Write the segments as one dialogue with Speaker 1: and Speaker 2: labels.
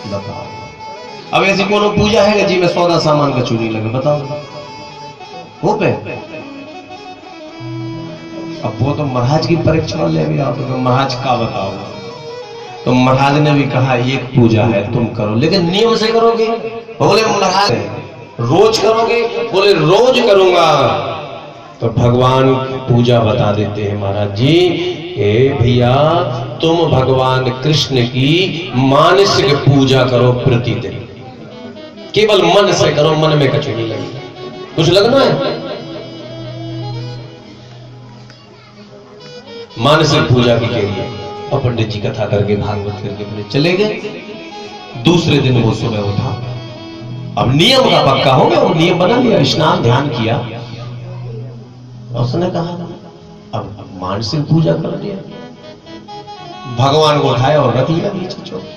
Speaker 1: बताओ, अब ऐसी कोनो पूजा है कि जी में सौदा सामान का चूनी लगे, बताओ हो पे। अब वो तो महाराज की परीक्षा ले भी आओ तो महाराज का बताओ, तो महाराज ने भी कहा एक पूजा है तुम करो, लेकिन नियम से करोगे। बोले महाराज रोज करोगे? बोले रोज करूंगा। तो भगवान की पूजा बता देते हैं महाराज जी, ए भैया तुम भगवान कृष्ण की मानसिक पूजा करो प्रतिदिन, केवल मन से करो, मन में कछु नहीं लगेगा, कुछ लगना है। मानसिक पूजा की लिए और पंडित जी कथा करके भागवत करके अपने चले गए। दूसरे दिन वो सुबह उठा, अब नियम का पक्का हो गया, वो नियम बना लिया, स्नान ध्यान किया, उसने कहा अब मानसिक पूजा कर लिया, भगवान को उठाया और रख लिया नीचे चौकी।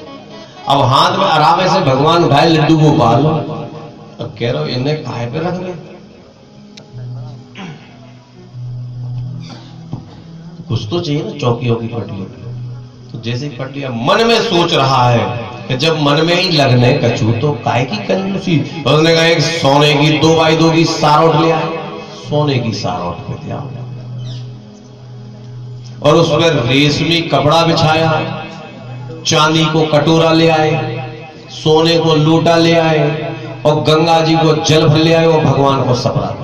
Speaker 1: अब हाथ में आराम से भगवान उठाए लड्डू गोपाल, अब कह रहे हो इन्हें काहे पे रख ले, कुछ तो चाहिए ना, चौकियों की पट ली। तो जैसे ही पट लिया, मन में सोच रहा है कि जब मन में ही लगने कछू तो काय की कंजूसी। उसने कहा एक सोने की 2x2 की सारोट ले आए, सोने की सारोट पे दिया और उस पर रेशमी कपड़ा बिछाया, चांदी को कटोरा ले आए, सोने को लोटा ले आए और गंगा जी को जल भर ले आए और भगवान को सपरा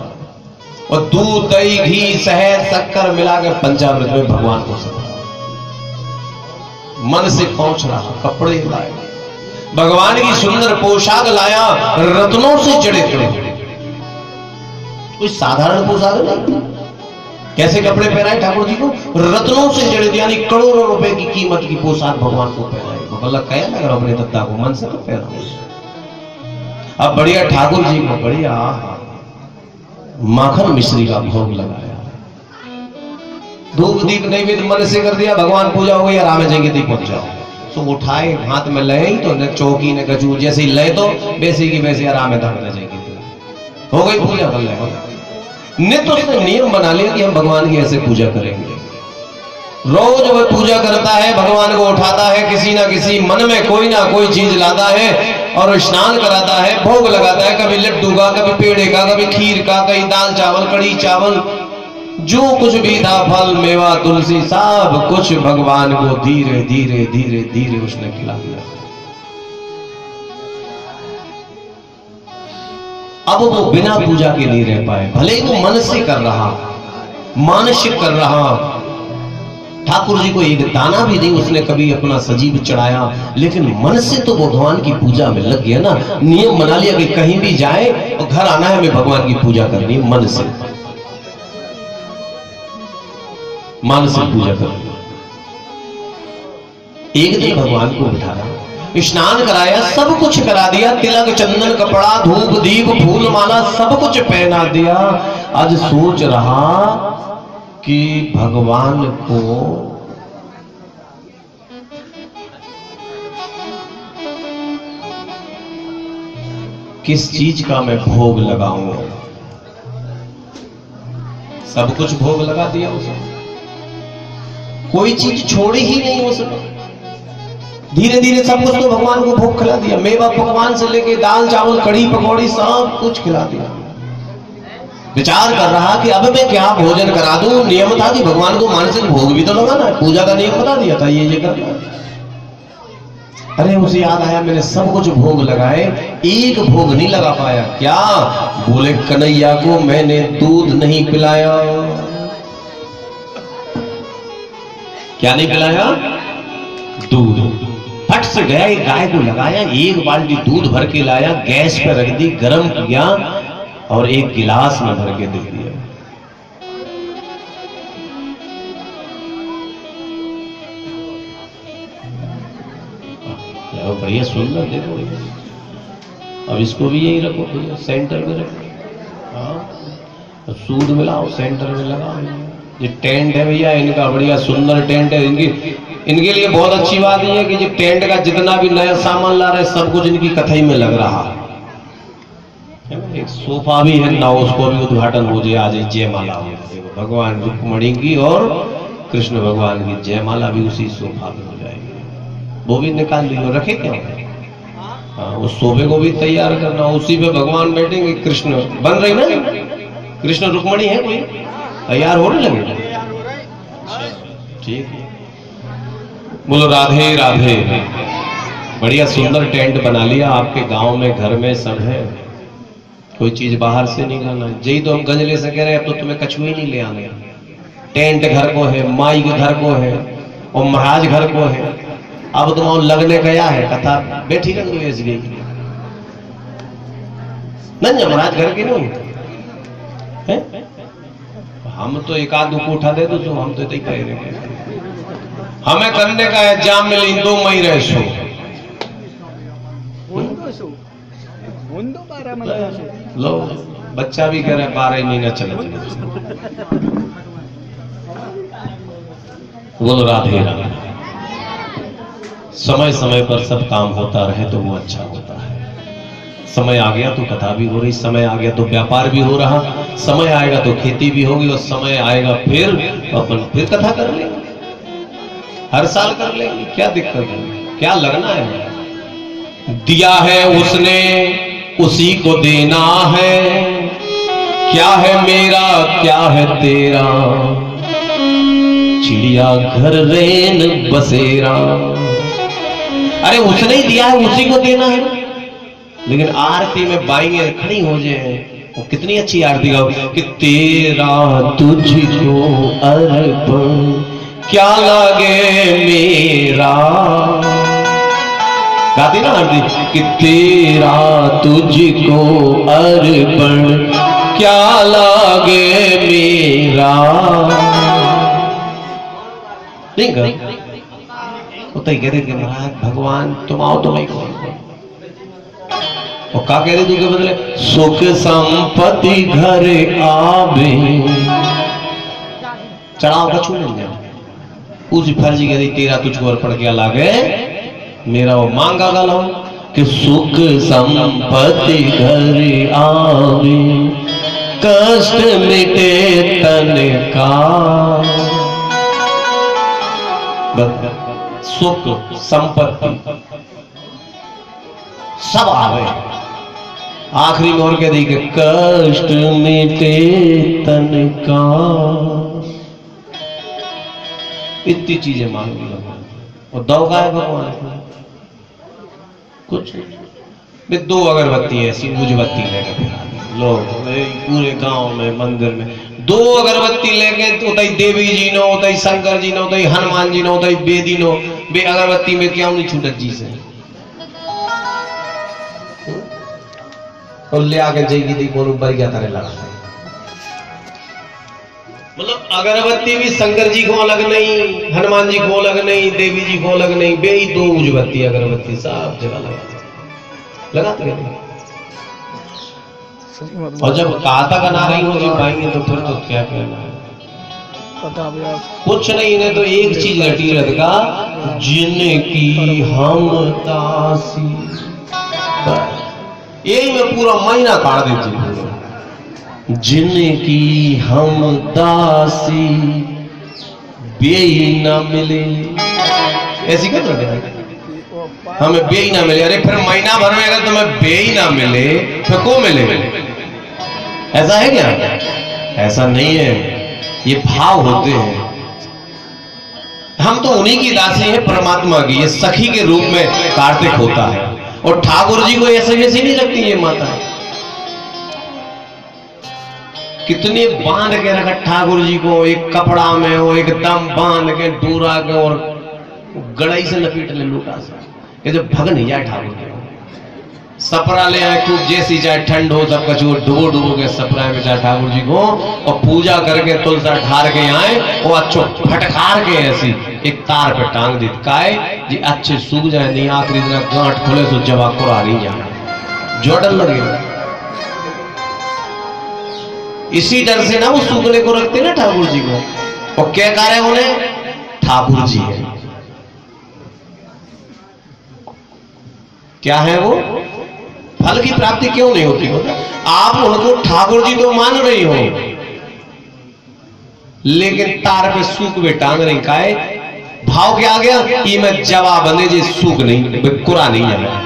Speaker 1: और दूध दही घी शहद शक्कर मिलाकर पंचामृत में भगवान को सपरा। मन से पहुंच रहा, कपड़े लाए, भगवान की सुंदर पोशाक लाया, रत्नों से जड़े थे, कोई साधारण पोशाक नहीं। कैसे कपड़े पहनाए ठाकुर जी को? रत्नों से जड़े थे, यानी करोड़ों रुपए की कीमत की पोशाक भगवान को पहनाई। बोला कह लग रहा अपने दत्ता को, मन से तो पहना। अब बढ़िया ठाकुर जी को बढ़िया माखन मिश्री का भोग लगाया, धूप दीप नैवेद्य मन से कर दिया, भगवान पूजा हो गई, आराम जाएंगे तो पहुंच जाओ। तो उठाए हाथ में लय तो न चौकी न गजूर, जैसे ही लय तो वैसे की वैसे आराम में धर जाएंगे, हो गई पूजा कर ले। नित्य उसने नियम बना लिया कि हम भगवान की ऐसे पूजा करेंगे। रोज वह पूजा करता है, भगवान को उठाता है, किसी ना किसी मन में कोई ना कोई चीज लाता है और स्नान कराता है, भोग लगाता है, कभी लड्डू का, कभी पेड़े का, कभी खीर का, कभी दाल चावल कड़ी चावल, जो कुछ भी था फल मेवा तुलसी सब कुछ भगवान को धीरे धीरे धीरे धीरे उसने खिला दिया। अब वो बिना पूजा के नहीं रह पाए, भले ही वो मन से कर रहा, मानसिक कर रहा, ठाकुर जी को एक दाना भी नहीं उसने कभी अपना सजीव चढ़ाया, लेकिन मन से तो भगवान की पूजा में लग गया ना। नियम बना लिया कि कहीं भी जाए और घर आना है, हमें भगवान की पूजा करनी है, मन से, मानसिक पूजा करनी। एक दिन भगवान को बिठाया, स्नान कराया, सब कुछ करा दिया, तिलक चंदन कपड़ा धूप दीप फूल माला सब कुछ पहना दिया। आज सोच रहा कि भगवान को किस चीज का मैं भोग लगाऊं। सब कुछ भोग लगा दिया उसने, कोई चीज छोड़ी ही नहीं उसने। धीरे धीरे सब कुछ तो भगवान को भोग खिला दिया, मेवा पकवान से लेके दाल चावल कड़ी पकौड़ी सब कुछ खिला दिया। विचार कर रहा कि अब मैं क्या भोजन करा दूं। नियम था कि भगवान को मानसिक भोग भी तो लगाना है, पूजा का नियम बता दिया था ये करना है। अरे उसे याद आया मैंने सब कुछ भोग लगाए, एक भोग नहीं लगा पाया। क्या? बोले कन्हैया को मैंने दूध नहीं पिलाया। क्या नहीं पिलाया? दूध। फट से गया एक गाय को लगाया, एक बाल्टी दूध भर के लाया, गैस पे रख दी, गर्म किया और एक गिलास में भर के दे दिया। बढ़िया सुंदर देखो, अब इसको भी यही रखो भैया, सेंटर में रखो। हाँ सूद मिलाओ, सेंटर में लगाओ। ये टेंट है भैया इनका, बढ़िया सुंदर टेंट है इनके लिए। बहुत अच्छी बात यह है कि ये टेंट का जितना भी नया सामान ला रहे सब कुछ इनकी कथई में लग रहा है। एक सोफा भी है ना, उसको भी उद्घाटन हो जाए, आज जयमाला हो जाएगी भगवान रुक्मणी की और कृष्ण भगवान की जयमाला भी उसी सोफा में हो जाएगी। वो भी निकाल लियो, रखे क्या हाँ, उस सोफे को भी तैयार करना, उसी पे भगवान बैठेंगे। कृष्ण बन रही ना, कृष्ण रुक्मणी है कोई तैयार होने लगे। ठीक है, बोलो राधे राधे। बढ़िया सुंदर टेंट बना लिया आपके गांव में, घर में सब है, कोई चीज बाहर से नहीं लाना। यही तो हम गंजले से कह रहे हैं, अब तो तुम्हें कछुए नहीं ले आने। टेंट घर को है, माई के घर को है, और महाराज घर को है। अब तुम लगने गया है कथा बैठी रख लो इसलिए नहीं, महाराज घर के नहीं है। हम तो एक आध को उठा दे तो हम तो कह रहे हमें करने का है, जाम मिली 2 मई रह सो लो। बच्चा भी कह रहा है 12 महीना चले। बोलो राधे राधे। समय समय पर सब काम होता रहे तो वो अच्छा होता है। समय आ गया तो कथा भी हो रही, समय आ गया तो व्यापार भी हो रहा, समय आएगा तो खेती भी होगी, और समय आएगा फिर अपन फिर कथा कर लेंगे, हर साल कर लेंगे। क्या दिक्कत है, क्या लगना है। दिया है उसने उसी को देना है, क्या है मेरा क्या है तेरा, चिड़िया घर रेन बसेरा। अरे उसने ही दिया है उसी को देना है। लेकिन आरती में बाई खड़ी हो जाए, वो कितनी अच्छी आरती गाओ कि तेरा तुझको अर्पण क्या लागे मेरा। गाती ना आरती कि तेरा तुझको अर्पण क्या लागे मेरा। नहीं कर तो कह रहे कि महाराज भगवान तुम आओ तो मैं कौन। और क्या कह रहे तू के बदले सुख संपत्ति घर आवे, चढ़ाओ का छू नहीं जाओ। उस फर्जी कह रही तेरा तुझको अर्पण क्या लागे मेरा। वो मांगा गाला कि सुख संपत्ति घर आवे, कष्ट मिटे तन का। सुख संपत्ति सब आवे, आखिरी में और कह दी कि कष्ट मिटे तन का। इतनी चीजें मांगी भगवान, और दौगा है भगवान कुछ। 2 अगरबत्ती ऐसी उजबत्ती लेकर लोग पूरे गांव में मंदिर में 2 अगरबत्ती लेके, उतई देवी जी no, Utai Shankar ji no, Utai Hanuman ji no, Utai Bedi no. बे अगरबत्ती में क्या नहीं छूटत जी से, और ले आके जाएगी थी कौन ऊपर क्या तरह लगा। मतलब अगरबत्ती भी शंकर जी को अलग नहीं, हनुमान जी को अलग नहीं, देवी जी को अलग नहीं, बे 2 उजबत्ती अगरबत्ती सब जगह लगाते रहते। और जब काता बना रही हो जी पाएंगे तो फिर तो क्या कहना है, कुछ नहीं। इन्हें तो एक चीज घटी रहता, जिनकी हम दासी, यही में पूरा महीना काट देती। जिनकी हम दासी बेई ना मिले, ऐसी क्या हमें बेई ना मिले। अरे फिर महीना भर में अगर तुम्हें बेई ना मिले फिर को मिले, ऐसा है क्या? ऐसा नहीं है, ये भाव होते हैं। हम तो उन्हीं की दासी है, परमात्मा की। ये सखी के रूप में कार्तिक होता है, और ठाकुर जी को ऐसे वैसे नहीं रखती ये माता। कितने बांध के रखा ठाकुर जी को, एक कपड़ा में वो एकदम बांध के डूरा के, और गड़ाई से लपेट ले लूटा सा, ये जो भग नहीं जाए ठाकुर के। सपरा ले आए खूब, जैसी चाहे ठंड हो सब कछु डुबो डुबो के सपरा में जाए ठाकुर जी को, और पूजा करके तुलसा ठार के आए, और अच्छो फटकार के ऐसी एक तार पे टांग दी काय जी अच्छे सूख जाए, नहीं आखिरी दिन गांठ खुले सो जवा कुरा नहीं जाए, जो डर लगे। इसी डर से ना वो सूखने को रखते ना ठाकुर जी को। और क्या कार्य उन्हें ठाकुर जी है, क्या है वो, फल की प्राप्ति क्यों नहीं होती हो? आप उनको ठाकुर जी तो मान रही हो, लेकिन तार पे सूख में टांग रही काय। भाव क्या आ गया कि मैं जवाब बने जी सूख नहीं कुरा नहीं जाए।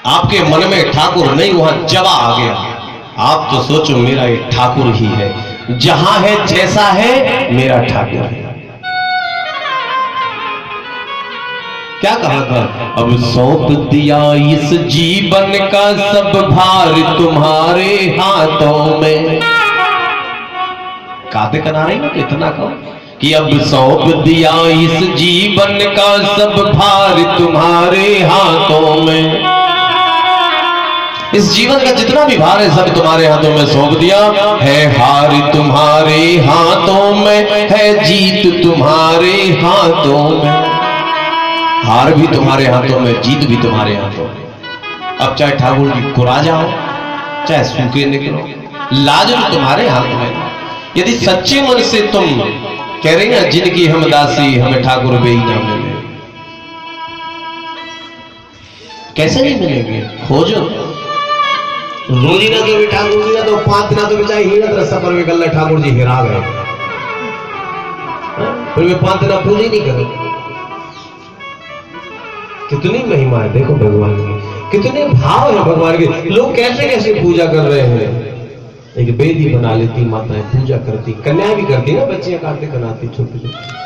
Speaker 1: आपके मन में ठाकुर नहीं, वहां जवा आ गया। आप तो सोचो मेरा ये ठाकुर ही है, जहां है जैसा है मेरा ठाकुर है। क्या कहा था? अब सौंप दिया इस जीवन का सब भार तुम्हारे हाथों में। काते कनारे ना इतना कहो कि अब सौंप दिया इस जीवन का सब भार तुम्हारे हाथों में। इस जीवन का जितना भी भार है सब तुम्हारे हाथों में सौंप दिया है। हार तुम्हारे हाथों में है, जीत तुम्हारे हाथों में। हार भी तुम्हारे हाथों में, जीत भी तुम्हारे हाथों में। अब चाहे ठाकुर जी कुरा जाओ, चाहे सूखे निकलो, लाज भी तुम्हारे हाथ में। यदि सच्चे मन से तुम कह रहे हैं जिनकी हम दासी हमें ठाकुर बेई ना मिले, कैसे नहीं मिलेंगे? खोजो रोजी ना तो भी ठाकुर जी ना तो 5 दिन तो बेचारे हीरत रस्ता पर भी गल्ला ठाकुर जी हिरा गए, फिर वे 5 दिन पूजा ही नहीं करेंगे। कितनी महिमा है देखो भगवान की, कितने भाव है भगवान के। लोग कैसे कैसे पूजा कर रहे हैं। एक बेदी बना लेती माताएं, पूजा करती, कन्याएं भी करती ना, बच्चियां कार्तिक बनाती छोटी छोटी,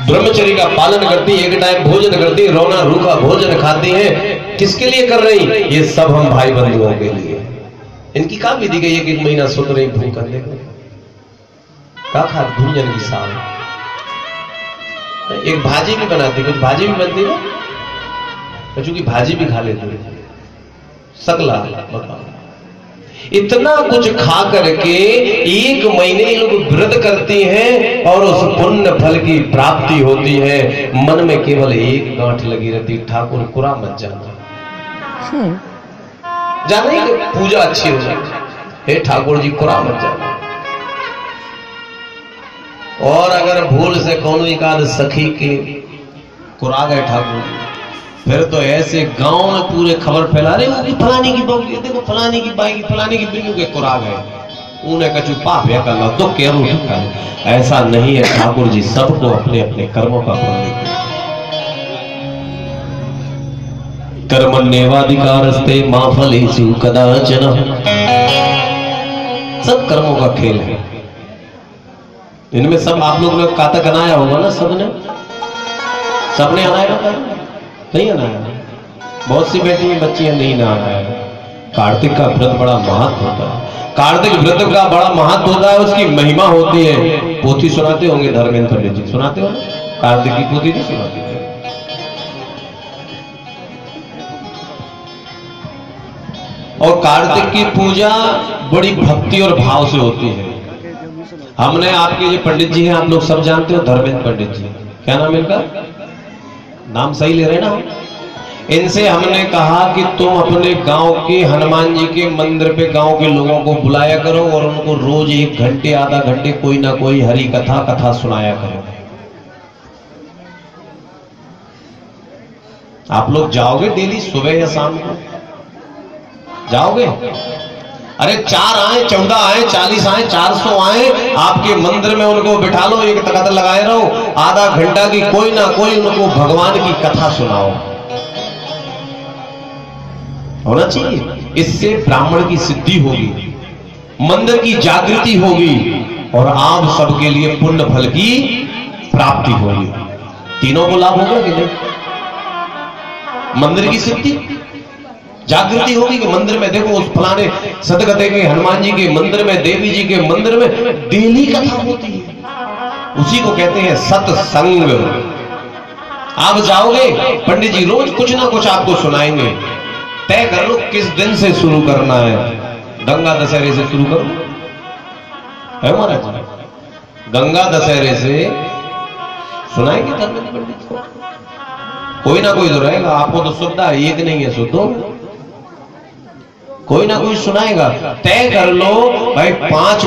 Speaker 1: ब्रह्मचर्य का पालन करती, एक टाइम भोजन करती, रोना रूखा भोजन खाती हैं। किसके लिए कर रही? ये सब हम भाई बंधुओं के लिए। इनकी का विधि गई एक महीना सुन रही भूख करने को का खा भूजन की साल। एक भाजी भी बनाती, कुछ भाजी भी बनती ना, क्योंकि भाजी भी खा लेती सकला। इतना कुछ खा करके 1 महीने लोग व्रत करती हैं और उस पुण्य फल की प्राप्ति होती है। मन में केवल एक गांठ लगी रहती, ठाकुर कुरा मत जाना, जाना ही पूजा अच्छी हो जाए, हे ठाकुर जी कुरा मत जाना। और अगर भूल से कौन एकाद सखी के कुरा गए ठाकुर जी, फिर तो ऐसे गांव में पूरे खबर फैला रहे हो कि फलानी की बहू, देखो फलानी की बाई की, फलानी की बिल्लू के कुरा गए। उन्हें कछु पाप या कर लो तो केरू कर। ऐसा नहीं है, ठाकुर जी सबको अपने अपने कर्मों का फल देते हैं। कर्मण्येवाधिकारस्ते मा फलेषु कदाचन। सब कर्मों का खेल है। इनमें सब आप लोग ने कातक अनाया होगा ना, सबने अनाया होगा? नहीं अनाया। बहुत सी बेटी बच्चियां नहीं नहाया है। कार्तिक का व्रत बड़ा महत्व होता है। कार्तिक व्रत का बड़ा महत्व होता है, उसकी महिमा होती है। पोथी सुनाते होंगे धर्मेंद्र पंडित जी, सुनाते हो? कार्तिक की पोथी नहीं सुनाती है। और कार्तिक की पूजा बड़ी भक्ति और भाव से होती है। हमने आपके जो पंडित जी हैं, आप लोग सब जानते हो, धर्मेंद्र पंडित जी, क्या नाम इनका? नाम सही ले रहे ना? इनसे हमने कहा कि तुम अपने गांव के हनुमान जी के मंदिर पे गांव के लोगों को बुलाया करो और उनको रोज 1 घंटे आधा घंटे कोई ना कोई हरि कथा सुनाया करो। आप लोग जाओगे डेली सुबह या शाम को? जाओगे? अरे 4 आए, 14 आए, 40 आए, 400 आए, आपके मंदिर में उनको बिठा लो, एक तकत लगाए रहो, आधा घंटा की कोई ना कोई उनको भगवान की कथा सुनाओ। होना चाहिए। इससे ब्राह्मण की सिद्धि होगी, मंदिर की जागृति होगी और आप सबके लिए पुण्य फल की प्राप्ति होगी। तीनों को लाभ होगा कि नहीं? मंदिर की सिद्धि, जागृति होगी कि मंदिर में देखो उस फलाने सतगते के हनुमान जी के मंदिर में, देवी जी के मंदिर में डेली कथा होती है। उसी को कहते हैं सत्संग। आप जाओगे, पंडित जी रोज कुछ ना कुछ आपको सुनाएंगे। तय कर लो किस दिन से शुरू करना है। गंगा दशहरे से शुरू करो, है महाराज? गंगा दशहरे से सुनाएंगे धर्मेंद्र पंडित को। कोई ना कोई तो रहेगा, आपको तो सुविधा है, एक नहीं है सुधो, कोई ना कोई सुनाएगा। तय कर लो भाई 5